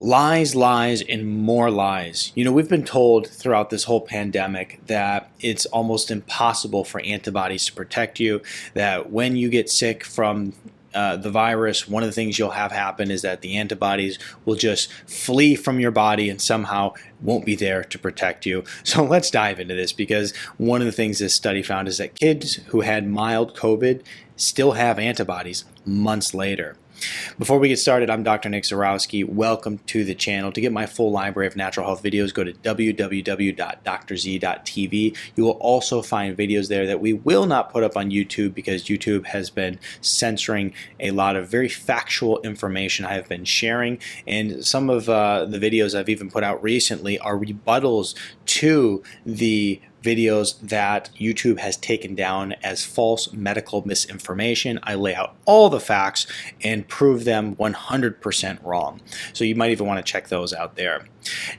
Lies, lies, and more lies. We've been told throughout this whole pandemic that it's almost impossible for antibodies to protect you, that when you get sick from the virus, one of the things you'll have happen is that the antibodies will just flee from your body and somehow won't be there to protect you. So let's dive into this, because one of the things this study found is that kids who had mild COVID still have antibodies months later. Before we get started, I'm Dr. Nick Zarowski. Welcome to the channel. To get my full library of natural health videos, go to www.drz.tv. You will also find videos there that we will not put up on YouTube, because YouTube has been censoring a lot of very factual information I have been sharing, and some of the videos I've even put out recently are rebuttals to the videos that YouTube has taken down as false medical misinformation. I lay out all the facts and prove them 100% wrong. So you might even want to check those out there.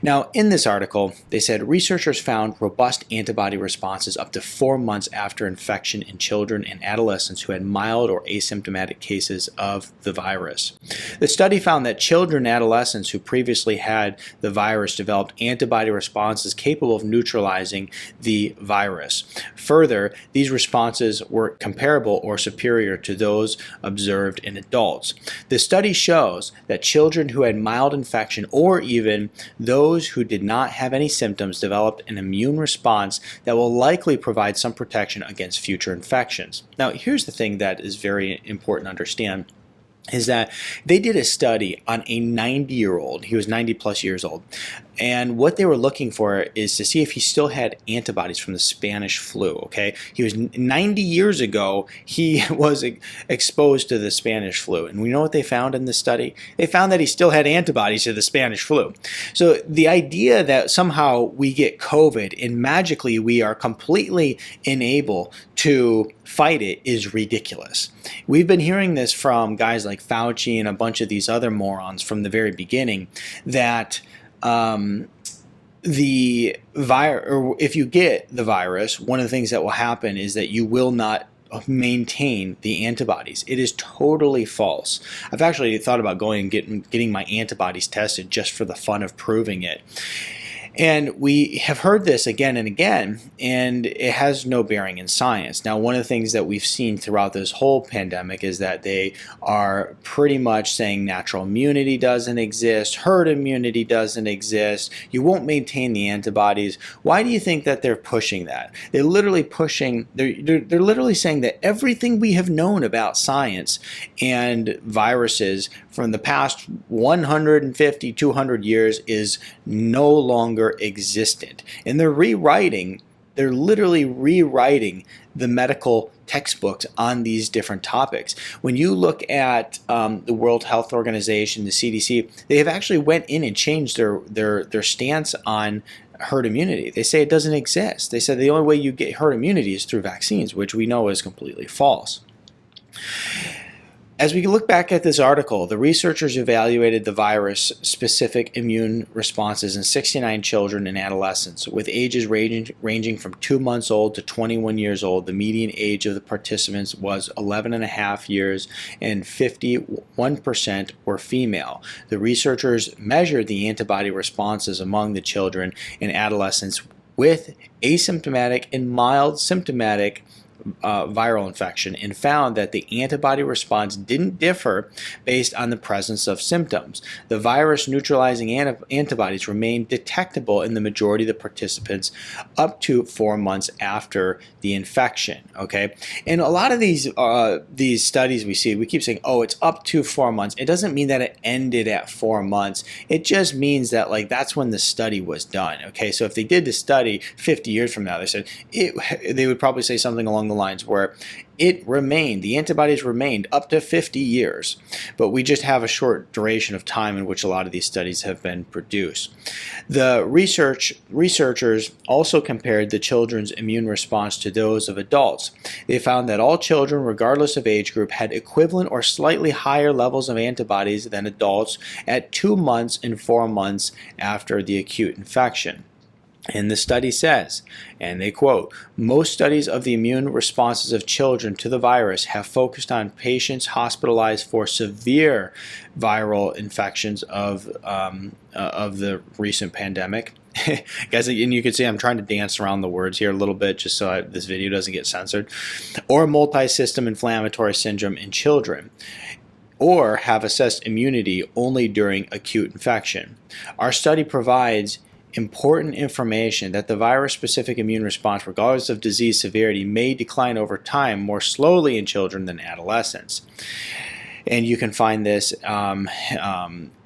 Now, in this article, they said researchers found robust antibody responses up to 4 months after infection in children and adolescents who had mild or asymptomatic cases of the virus. The study found that children and adolescents who previously had the virus developed antibody responses capable of neutralizing the virus. Further, these responses were comparable or superior to those observed in adults. The study shows that children who had mild infection, or even those who did not have any symptoms, developed an immune response that will likely provide some protection against future infections. Now, here's the thing that is very important to understand, is that they did a study on a 90-year-old. He was 90 plus years old. And what they were looking for is to see if he still had antibodies from the Spanish flu, okay? He was 90 years ago, he was exposed to the Spanish flu. And we know what they found in this study? They found that he still had antibodies to the Spanish flu. So the idea that somehow we get COVID and magically we are completely unable to fight it is ridiculous. We've been hearing this from guys like Fauci and a bunch of these other morons from the very beginning, that if you get the virus, one of the things that will happen is that you will not maintain the antibodies. It is totally false. I've actually thought about going and getting my antibodies tested just for the fun of proving it. And we have heard this again and again, and it has no bearing in science. Now, one of the things that we've seen throughout this whole pandemic is that they are pretty much saying natural immunity doesn't exist, herd immunity doesn't exist, you won't maintain the antibodies. Why do you think that they're pushing that? They're literally pushing, they're literally saying that everything we have known about science and viruses from the past 150, 200 years is no longer existent. And they're literally rewriting the medical textbooks on these different topics. When you look at the World Health Organization, the CDC, they have actually went in and changed their stance on herd immunity. They say it doesn't exist. They said the only way you get herd immunity is through vaccines, which we know is completely false. As we look back at this article, the researchers evaluated the virus-specific immune responses in 69 children and adolescents with ages ranging from 2 months old to 21 years old. The median age of the participants was 11 and a half years, and 51% were female. The researchers measured the antibody responses among the children and adolescents with asymptomatic and mild symptomatic viral infection, and found that the antibody response didn't differ based on the presence of symptoms. The virus neutralizing antibodies remained detectable in the majority of the participants up to 4 months after the infection. Okay, and a lot of these studies we see, we keep saying, oh, it's up to 4 months. It doesn't mean that it ended at 4 months. It just means that that's when the study was done. Okay, so if they did the study 50 years from now, they would probably say something along the lines where the antibodies remained up to 50 years, but we just have a short duration of time in which a lot of these studies have been produced. The researchers also compared the children's immune response to those of adults. They found that all children, regardless of age group, had equivalent or slightly higher levels of antibodies than adults at 2 months and 4 months after the acute infection. And the study says, and they quote, most studies of the immune responses of children to the virus have focused on patients hospitalized for severe viral infections of the recent pandemic. Guys, and you can see I'm trying to dance around the words here a little bit just so this video doesn't get censored. Or multi-system inflammatory syndrome in children, or have assessed immunity only during acute infection. Our study provides important information that the virus-specific immune response, regardless of disease severity, may decline over time more slowly in children than adolescents. And you can find this in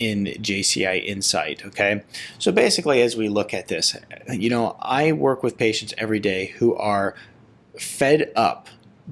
JCI Insight, okay? So basically, as we look at this, I work with patients every day who are fed up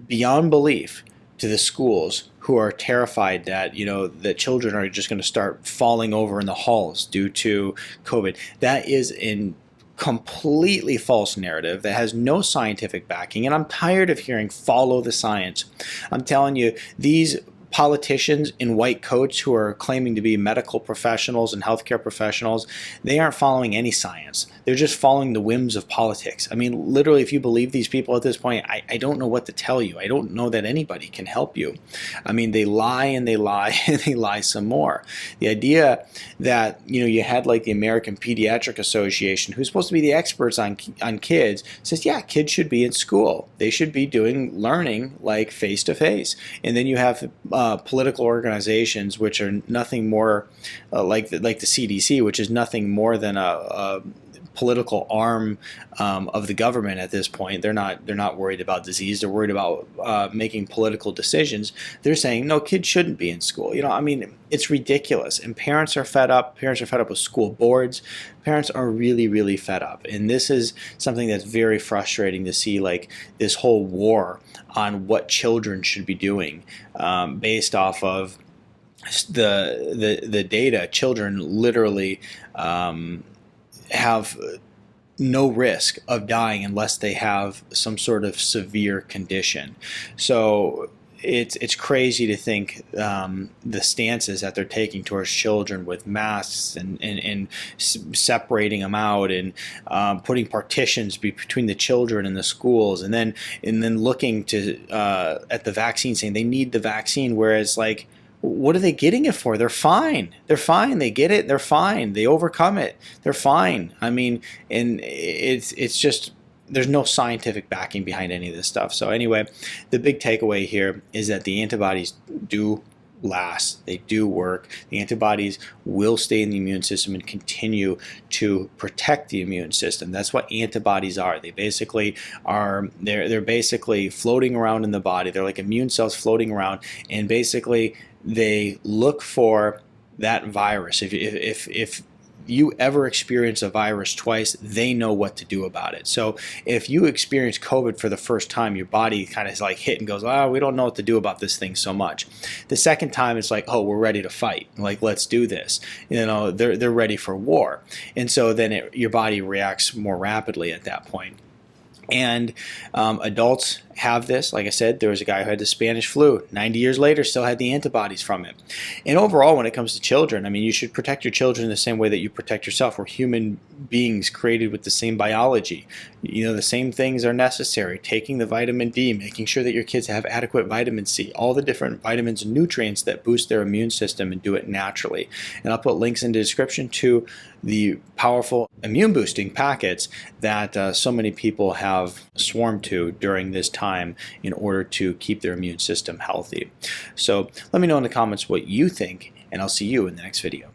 beyond belief to the schools, who are terrified that that children are just going to start falling over in the halls due to COVID. That is a completely false narrative that has no scientific backing, and I'm tired of hearing follow the science. I'm telling you, these politicians in white coats who are claiming to be medical professionals and healthcare professionals, they aren't following any science. They're just following the whims of politics. I mean, literally, if you believe these people at this point, I don't know what to tell you. I don't know that anybody can help you. I mean, they lie and they lie and they lie some more. The idea that, you had like the American Pediatric Association, who's supposed to be the experts on kids, says, yeah, kids should be in school. They should be doing learning like face-to-face. And then you have political organizations, which are nothing more like the CDC, which is nothing more than a political arm of the government at this point. They're not worried about disease. They're worried about making political decisions. They're saying no, kids shouldn't be in school. I mean, it's ridiculous. And parents are fed up. Parents are fed up with school boards. Parents are really, really fed up. And this is something that's very frustrating to see, like this whole war on what children should be doing based off of the data. Children literally have no risk of dying unless they have some sort of severe condition. So it's crazy to think the stances that they're taking towards children with masks and separating them out and putting partitions between the children and the schools, and then looking to at the vaccine, saying they need the vaccine, whereas like, what are they getting it for? They're fine. They're fine. They get it. They're fine. They overcome it. They're fine. I mean, and it's just, there's no scientific backing behind any of this stuff. So anyway, the big takeaway here is that the antibodies do last. They do work. The antibodies will stay in the immune system and continue to protect the immune system. That's what antibodies are. They basically are, they're basically floating around in the body. They're like immune cells floating around, and basically they look for that virus. If you ever experience a virus twice, they know what to do about it. So if you experience COVID for the first time, your body kind of is like hit and goes, oh, we don't know what to do about this thing so much. The second time, it's like, oh, we're ready to fight. Like, let's do this. They're ready for war. And so then your body reacts more rapidly at that point. And adults have this. Like I said, there was a guy who had the Spanish flu. 90 years later, still had the antibodies from it. And overall, when it comes to children, I mean, you should protect your children the same way that you protect yourself. We're human beings created with the same biology. The same things are necessary. Taking the vitamin D, making sure that your kids have adequate vitamin C, all the different vitamins and nutrients that boost their immune system and do it naturally. And I'll put links in the description to the powerful immune boosting packets that so many people have swarmed to during this time in order to keep their immune system healthy. So let me know in the comments what you think, and I'll see you in the next video.